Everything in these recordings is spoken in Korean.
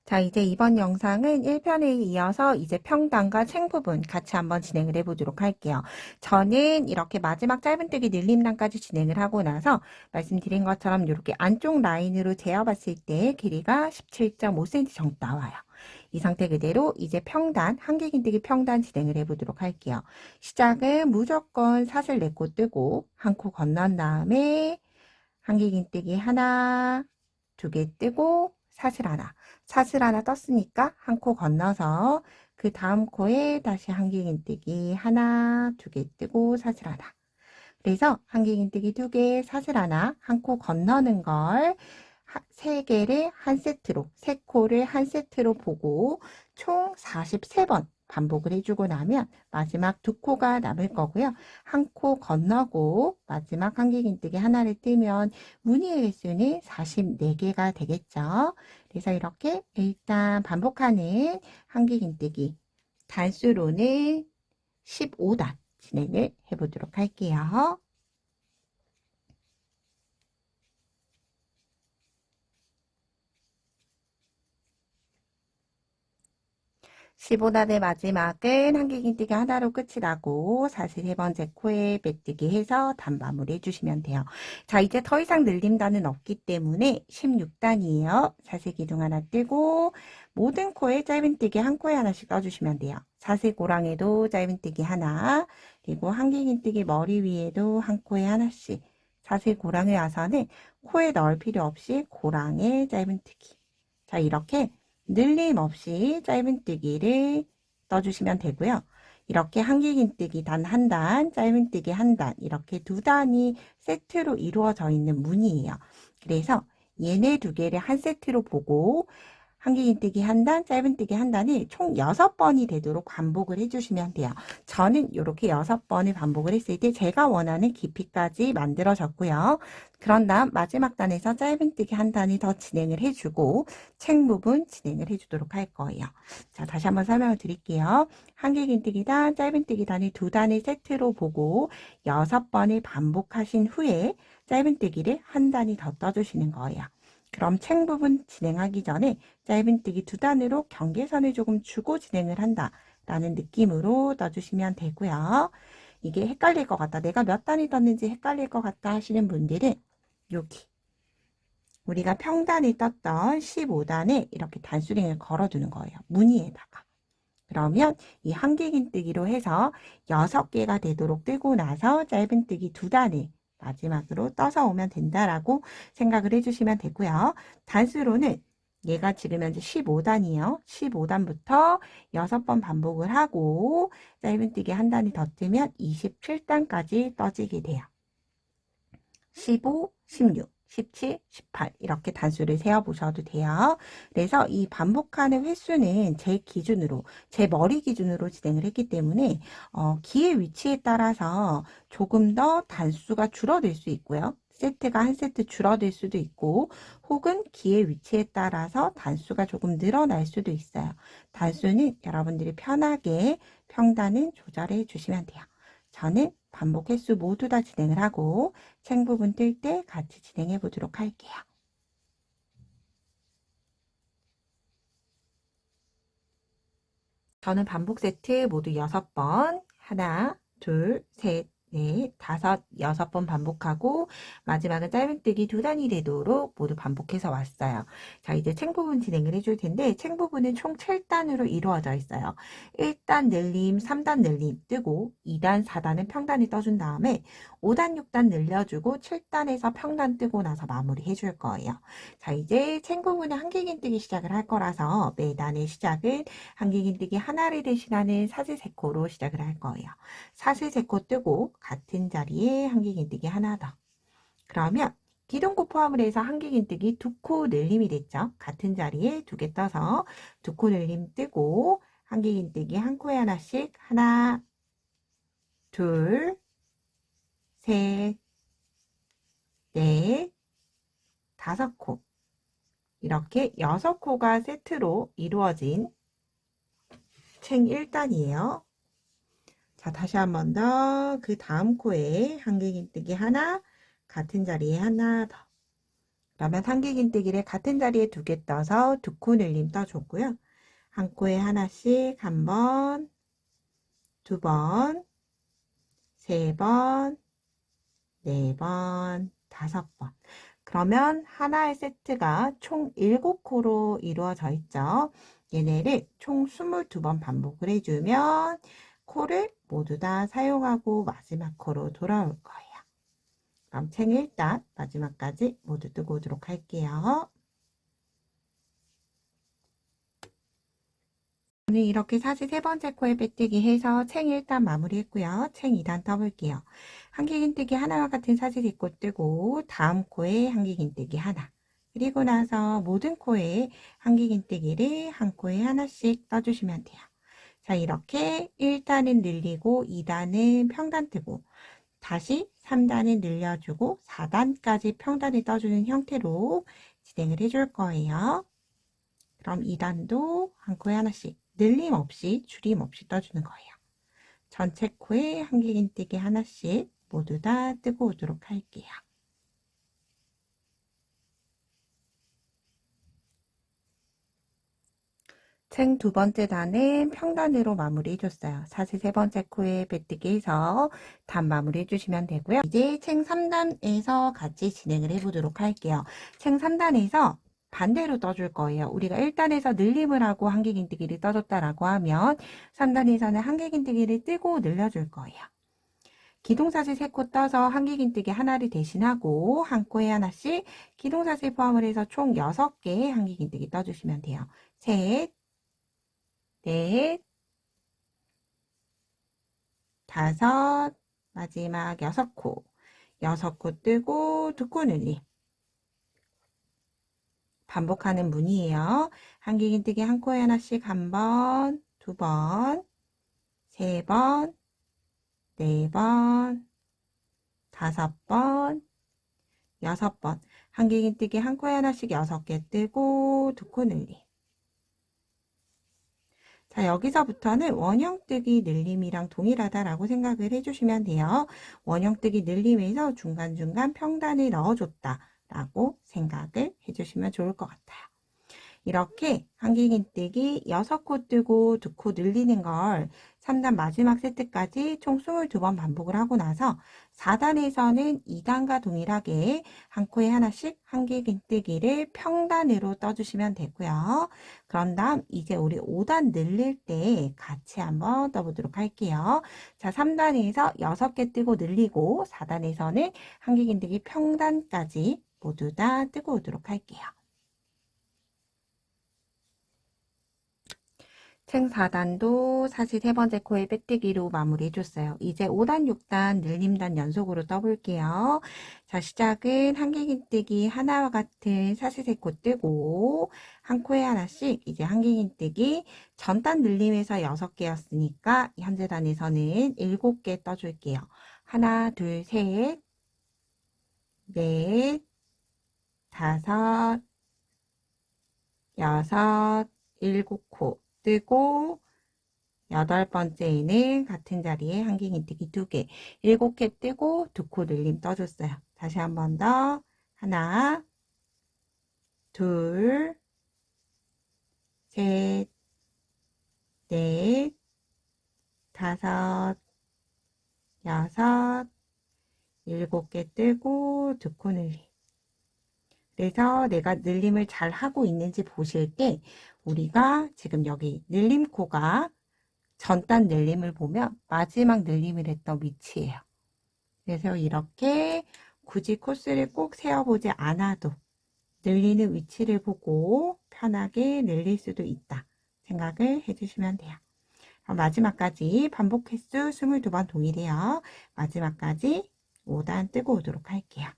자, 이제 이번 영상은 1편에 이어서 이제 평단과 챙 부분 같이 한번 진행을 해보도록 할게요. 저는 이렇게 마지막 짧은뜨기 늘림단까지 진행을 하고 나서 말씀드린 것처럼 이렇게 안쪽 라인으로 재어봤을 때 길이가 17.5cm 정도 나와요. 이 상태 그대로 이제 평단, 한길긴뜨기 평단 진행을 해보도록 할게요. 시작은 무조건 사슬 4코 뜨고 한 코 건넌 다음에 한길긴뜨기 하나, 2개 뜨고 사슬 하나. 사슬 하나 떴으니까 한 코 건너서 그 다음 코에 다시 한길긴뜨기 하나, 2개 뜨고 사슬 하나. 그래서 한길긴뜨기 2개, 사슬 하나, 한 코 건너는 걸 3개를 한 세트로, 3코를 한 세트로 보고 총 43번 반복을 해주고 나면 마지막 2코가 남을 거고요. 한 코 건너고 마지막 한길긴뜨기 하나를 뜨면 무늬의 횟수는 44개가 되겠죠. 그래서 이렇게 일단 반복하는 한길긴뜨기 단수로는 15단 진행을 해보도록 할게요. 15단의 마지막은 한길긴뜨기 하나로 끝이 나고 43번째 코에 빼뜨기 해서 단 마무리 해주시면 돼요. 자, 이제 더 이상 늘림단은 없기 때문에 16단이에요. 사슬기둥 하나 뜨고 모든 코에 짧은뜨기 한 코에 하나씩 떠주시면 돼요. 사슬고랑에도 짧은뜨기 하나, 그리고 한길긴뜨기 머리 위에도 한 코에 하나씩. 사슬고랑에 와서는 코에 넣을 필요 없이 고랑에 짧은뜨기. 자, 이렇게 늘림 없이 짧은뜨기를 떠주시면 되고요. 이렇게 한길긴뜨기 단 한 단, 짧은뜨기 한 단, 이렇게 2단이 세트로 이루어져 있는 무늬예요. 그래서 얘네 2개를 한 세트로 보고 한길긴뜨기 한 단, 짧은뜨기 한 단이 총 6번이 되도록 반복을 해주시면 돼요. 저는 이렇게 6번을 반복을 했을 때 제가 원하는 깊이까지 만들어졌고요. 그런 다음 마지막 단에서 짧은뜨기 한 단이 더 진행을 해주고 챙 부분 진행을 해주도록 할 거예요. 자, 다시 한번 설명을 드릴게요. 한길긴뜨기 단, 짧은뜨기 단을 2단을 세트로 보고 6번을 반복하신 후에 짧은뜨기를 한 단이 더 떠주시는 거예요. 그럼 챙 부분 진행하기 전에 짧은뜨기 2단으로 경계선을 조금 주고 진행을 한다 라는 느낌으로 떠주시면 되고요. 이게 헷갈릴 것 같다, 내가 몇 단이 떴는지 헷갈릴 것 같다 하시는 분들은 여기 우리가 평단이 떴던 15단에 이렇게 단수링을 걸어두는 거예요. 무늬에다가. 그러면 이 한길긴뜨기로 해서 6개가 되도록 뜨고 나서 짧은뜨기 2단을 마지막으로 떠서 오면 된다라고 생각을 해주시면 되고요. 단수로는 얘가 지금 현재 15단이에요. 15단부터 6번 반복을 하고 짧은뜨기 한 단이 더 뜨면 27단까지 떠지게 돼요. 15, 16, 17, 18 이렇게 단수를 세어보셔도 돼요. 그래서 이 반복하는 횟수는 제 기준으로, 제 머리 기준으로 진행을 했기 때문에 기의 위치에 따라서 조금 더 단수가 줄어들 수 있고요. 세트가 한 세트 줄어들 수도 있고 혹은 기의 위치에 따라서 단수가 조금 늘어날 수도 있어요. 단수는 여러분들이 편하게 평단은 조절해 주시면 돼요. 저는 반복 횟수 모두 다 진행을 하고 챙 부분 뜰 때 같이 진행해 보도록 할게요. 저는 반복 세트 모두 6번, 하나, 둘, 셋, 넷, 다섯, 6번 반복하고 마지막은 짧은뜨기 2단이 되도록 모두 반복해서 왔어요. 자, 이제 챙 부분 진행을 해줄 텐데 챙 부분은 총 7단으로 이루어져 있어요. 1단 늘림, 3단 늘림 뜨고 2단, 4단은 평단이 떠준 다음에 5단, 6단 늘려주고 7단에서 평단 뜨고 나서 마무리 해줄 거예요. 자, 이제 챙 부분은 한길긴뜨기 시작을 할 거라서 매단의 시작은 한길긴뜨기 하나를 대신하는 사슬 3코로 시작을 할 거예요. 사슬 3코 뜨고 같은 자리에 한길긴뜨기 하나 더. 그러면 기둥코 포함을 해서 한길긴뜨기 2코 늘림이 됐죠. 같은 자리에 2개 떠서 2코 늘림 뜨고 한길긴뜨기 한 코에 하나씩 하나, 둘, 셋, 넷, 5코 이렇게 6코가 세트로 이루어진 챙 1단이에요. 자, 다시 한 번 더 그 다음 코에 한길긴뜨기 하나, 같은 자리에 하나 더. 그러면 한길긴뜨기를 같은 자리에 두 개 떠서 두 코 늘림 떠줬고요. 한 코에 하나씩 한 번, 두 번, 세 번, 네 번, 다섯 번. 그러면 하나의 세트가 총 7코로 이루어져 있죠. 얘네를 총 22번 반복을 해주면 코를 모두 다 사용하고 마지막 코로 돌아올 거예요. 그럼 책 일단 마지막까지 모두 뜨고 오도록 할게요. 오늘 이렇게 43번째 코에 빼뜨기 해서 책 1단 마무리했고요. 책 2단 떠볼게요. 한길긴뜨기 하나와 같은 사슬입고 뜨고 다음 코에 한길긴뜨기 하나, 그리고 나서 모든 코에 한길긴뜨기를 한 코에 하나씩 떠주시면 돼요. 자, 이렇게 1단은 늘리고 2단은 평단 뜨고 다시 3단은 늘려주고 4단까지 평단을 떠주는 형태로 진행을 해줄 거예요. 그럼 2단도 한 코에 하나씩 늘림 없이 줄임 없이 떠주는 거예요. 전체 코에 한길긴뜨기 하나씩 모두 다 뜨고 오도록 할게요. 책 두 번째 단은 평단으로 마무리 해줬어요. 사실 세 번째 코에 빼뜨기 해서 단 마무리 해주시면 되고요. 이제 책 3단에서 같이 진행을 해보도록 할게요. 책 3단에서 반대로 떠줄 거예요. 우리가 1단에서 늘림을 하고 한길긴뜨기를 떠줬다라고 하면 3단에서는 한길긴뜨기를 뜨고 늘려줄 거예요. 기둥사슬 3코 떠서 한길긴뜨기 하나를 대신하고 한 코에 하나씩 기둥사슬 포함을 해서 총 6개의 한길긴뜨기 떠주시면 돼요. 셋, 넷, 다섯, 마지막 6코. 6코 뜨고 2코 늘림. 반복하는 문이에요. 한길긴뜨기 한 코에 하나씩 한 번, 두 번, 세 번, 네 번, 다섯 번, 6번. 한길긴뜨기 한 코에 하나씩 6개 뜨고 2코 늘림. 자, 여기서부터는 원형뜨기 늘림이랑 동일하다라고 생각을 해주시면 돼요. 원형뜨기 늘림에서 중간중간 평단을 넣어줬다라고 생각을 해주시면 좋을 것 같아요. 이렇게 한길긴뜨기 6코 뜨고 2코 늘리는 걸 3단 마지막 세트까지 총 22번 반복을 하고 나서 4단에서는 2단과 동일하게 한 코에 하나씩 한길긴뜨기를 평단으로 떠주시면 되고요. 그런 다음 이제 우리 5단 늘릴 때 같이 한번 떠보도록 할게요. 자, 3단에서 6개 뜨고 늘리고 4단에서는 한길긴뜨기 평단까지 모두 다 뜨고 오도록 할게요. 책 4단도 사실 세 번째 코에 빼뜨기로 마무리해줬어요. 이제 5단, 6단, 늘림단 연속으로 떠볼게요. 자, 시작은 한길긴뜨기 하나와 같은 사슬 3코 뜨고 한 코에 하나씩 이제 한길긴뜨기 전단 늘림에서 6개였으니까 현재 단에서는 7개 떠줄게요. 하나, 둘, 셋, 넷, 다섯, 여섯, 7코 뜨고 8번째에는 같은 자리에 한길긴뜨기 2개, 7개 뜨고 2코 늘림 떠줬어요. 다시 한 번 더. 하나, 둘, 셋, 넷, 다섯, 여섯, 7개 뜨고 2코 늘림. 그래서 내가 늘림을 잘 하고 있는지 보실 때 우리가 지금 여기 늘림코가 전단 늘림을 보면 마지막 늘림을 했던 위치예요. 그래서 이렇게 굳이 코스를 꼭 세워보지 않아도 늘리는 위치를 보고 편하게 늘릴 수도 있다 생각을 해주시면 돼요. 마지막까지 반복 횟수 22번 동일해요. 마지막까지 5단 뜨고 오도록 할게요.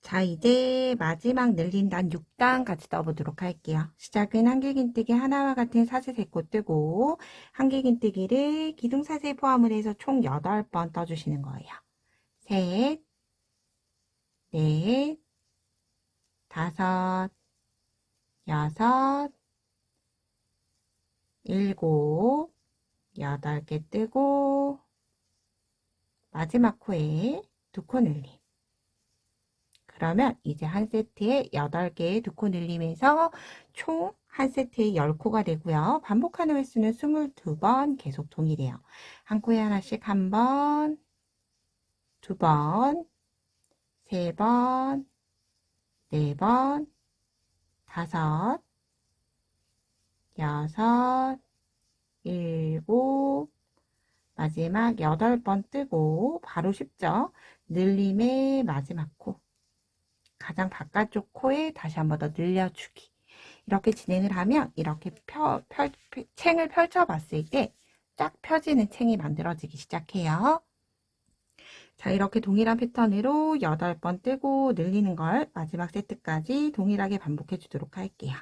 자, 이제 마지막 늘린 단 6단 같이 떠보도록 할게요. 시작은 한길긴뜨기 하나와 같은 사슬 3코 뜨고 한길긴뜨기를 기둥사슬 포함을 해서 총 8번 떠주시는 거예요. 셋, 넷, 다섯, 여섯, 7, 8개 뜨고 마지막 코에 두 코 늘림. 그러면 이제 한 세트에 8개의 두 코 늘림에서 총 한 세트에 10코가 되고요. 반복하는 횟수는 22번 계속 동일해요. 한 코에 하나씩 한 번, 두 번, 세 번, 네 번, 다섯, 여섯, 일곱, 마지막 8번 뜨고 바로 쉽죠? 늘림의 마지막 코. 가장 바깥쪽 코에 다시 한 번 더 늘려주기. 이렇게 진행을 하면 이렇게 챙을 펼쳐봤을 때 쫙 펴지는 챙이 만들어지기 시작해요. 자, 이렇게 동일한 패턴으로 8번 뜨고 늘리는 걸 마지막 세트까지 동일하게 반복해 주도록 할게요.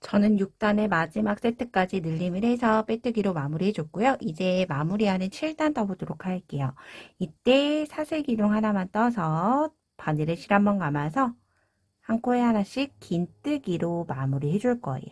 저는 6단의 마지막 세트까지 늘림을 해서 빼뜨기로 마무리해 줬고요. 이제 마무리하는 7단 떠보도록 할게요. 이때 사슬 기둥 하나만 떠서 바늘에 실 한번 감아서 한 코에 하나씩 긴뜨기로 마무리해 줄 거예요.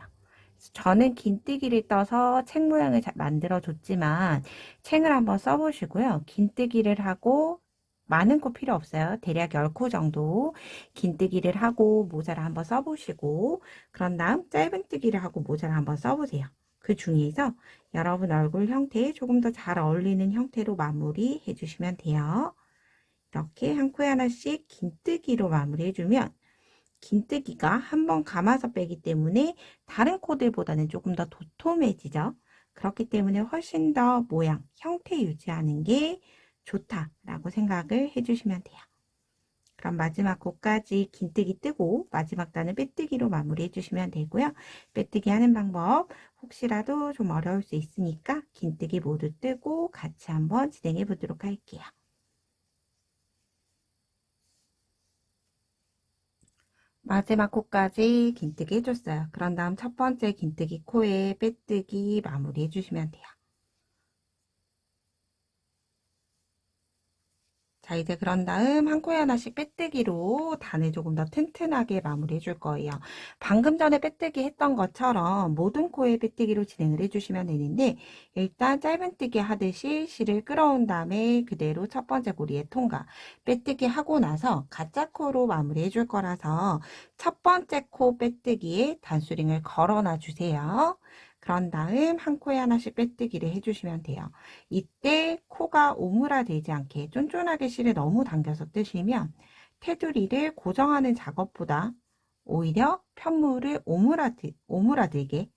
저는 긴뜨기를 떠서 책 모양을 만들어 줬지만 책을 한번 써보시고요. 긴뜨기를 하고 많은 코 필요 없어요. 대략 10코 정도 긴뜨기를 하고 모자를 한번 써보시고 그런 다음 짧은뜨기를 하고 모자를 한번 써보세요. 그 중에서 여러분 얼굴 형태에 조금 더 잘 어울리는 형태로 마무리 해주시면 돼요. 이렇게 한 코에 하나씩 긴뜨기로 마무리 해주면 긴뜨기가 한번 감아서 빼기 때문에 다른 코들보다는 조금 더 도톰해지죠. 그렇기 때문에 훨씬 더 모양, 형태 유지하는 게 좋다라고 생각을 해주시면 돼요. 그럼 마지막 코까지 긴뜨기 뜨고 마지막 단은 빼뜨기로 마무리 해주시면 되고요. 빼뜨기 하는 방법 혹시라도 좀 어려울 수 있으니까 긴뜨기 모두 뜨고 같이 한번 진행해 보도록 할게요. 마지막 코까지 긴뜨기 해줬어요. 그런 다음 첫 번째 긴뜨기 코에 빼뜨기 마무리 해주시면 돼요. 자, 이제 그런 다음 한 코에 하나씩 빼뜨기로 단을 조금 더 튼튼하게 마무리 해줄 거예요. 방금 전에 빼뜨기 했던 것처럼 모든 코에 빼뜨기로 진행을 해주시면 되는데 일단 짧은뜨기 하듯이 실을 끌어온 다음에 그대로 첫 번째 고리에 통과. 빼뜨기 하고 나서 가짜 코로 마무리 해줄 거라서 첫 번째 코 빼뜨기에 단수링을 걸어놔 주세요. 그런 다음 한 코에 하나씩 빼뜨기를 해주시면 돼요. 이때 코가 오므라들지 않게 쫀쫀하게 실에 너무 당겨서 뜨시면 테두리를 고정하는 작업보다 오히려 편물을 오므라들게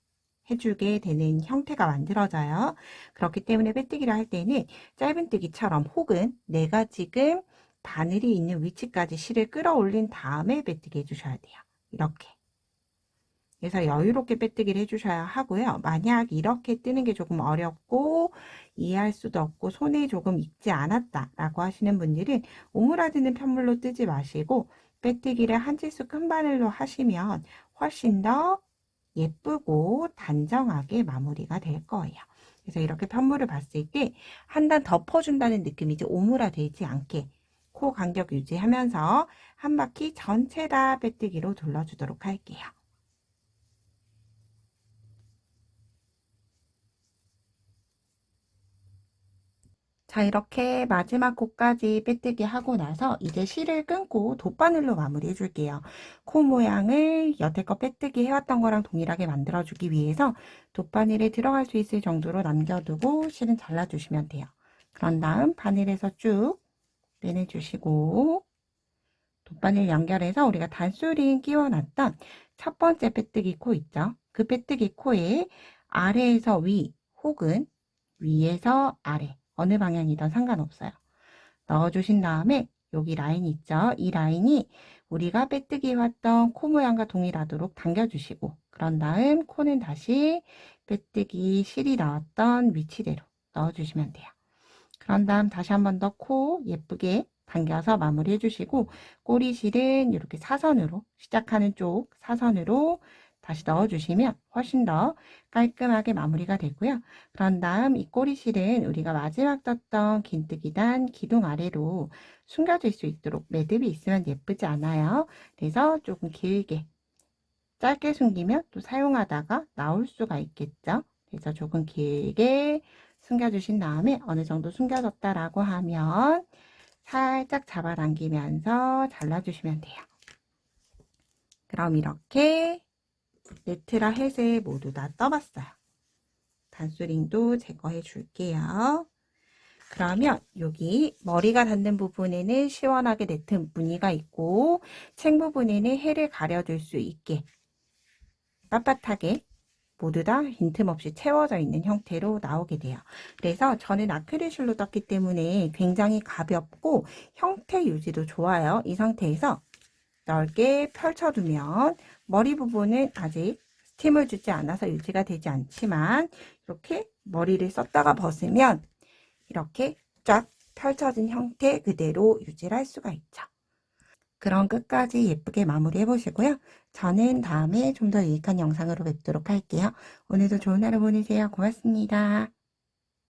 해주게 되는 형태가 만들어져요. 그렇기 때문에 빼뜨기를 할 때는 짧은뜨기처럼 혹은 내가 지금 바늘이 있는 위치까지 실을 끌어올린 다음에 빼뜨기 해주셔야 돼요. 이렇게. 그래서 여유롭게 빼뜨기를 해주셔야 하고요. 만약 이렇게 뜨는 게 조금 어렵고 이해할 수도 없고 손에 조금 익지 않았다라고 하시는 분들은 오므라드는 편물로 뜨지 마시고 빼뜨기를 한 치수 큰 바늘로 하시면 훨씬 더 예쁘고 단정하게 마무리가 될 거예요. 그래서 이렇게 편물을 봤을 때 한 단 덮어준다는 느낌이지 오므라들지 않게 코 간격 유지하면서 한 바퀴 전체 다 빼뜨기로 둘러주도록 할게요. 자, 이렇게 마지막 코까지 빼뜨기 하고 나서 이제 실을 끊고 돗바늘로 마무리 해줄게요. 코 모양을 여태껏 빼뜨기 해왔던 거랑 동일하게 만들어주기 위해서 돗바늘에 들어갈 수 있을 정도로 남겨두고 실은 잘라주시면 돼요. 그런 다음 바늘에서 쭉 빼내주시고 돗바늘 연결해서 우리가 단수링 끼워놨던 첫 번째 빼뜨기 코 있죠? 그 빼뜨기 코에 아래에서 위 혹은 위에서 아래 어느 방향이든 상관없어요. 넣어주신 다음에 여기 라인 있죠? 이 라인이 우리가 빼뜨기 해왔던 코 모양과 동일하도록 당겨주시고 그런 다음 코는 다시 빼뜨기 실이 나왔던 위치대로 넣어주시면 돼요. 그런 다음 다시 한 번 더 코 예쁘게 당겨서 마무리 해주시고 꼬리실은 이렇게 사선으로 시작하는 쪽 사선으로 다시 넣어주시면 훨씬 더 깔끔하게 마무리가 되고요. 그런 다음 이 꼬리실은 우리가 마지막 떴던 긴뜨기단 기둥 아래로 숨겨질 수 있도록 매듭이 있으면 예쁘지 않아요. 그래서 조금 길게 짧게 숨기면 또 사용하다가 나올 수가 있겠죠. 그래서 조금 길게 숨겨주신 다음에 어느 정도 숨겨졌다라고 하면 살짝 잡아당기면서 잘라주시면 돼요. 그럼 이렇게 네트라 햇을 모두 다 떠봤어요. 단수링도 제거해 줄게요. 그러면 여기 머리가 닿는 부분에는 시원하게 네트 무늬가 있고 책 부분에는 해를 가려줄 수 있게 빳빳하게 모두 다 빈틈없이 채워져 있는 형태로 나오게 돼요. 그래서 저는 아크릴실로 떴기 때문에 굉장히 가볍고 형태 유지도 좋아요. 이 상태에서 넓게 펼쳐두면 머리 부분은 아직 스팀을 주지 않아서 유지가 되지 않지만 이렇게 머리를 썼다가 벗으면 이렇게 쫙 펼쳐진 형태 그대로 유지를 할 수가 있죠. 그럼 끝까지 예쁘게 마무리 해보시고요. 저는 다음에 좀 더 유익한 영상으로 뵙도록 할게요. 오늘도 좋은 하루 보내세요. 고맙습니다.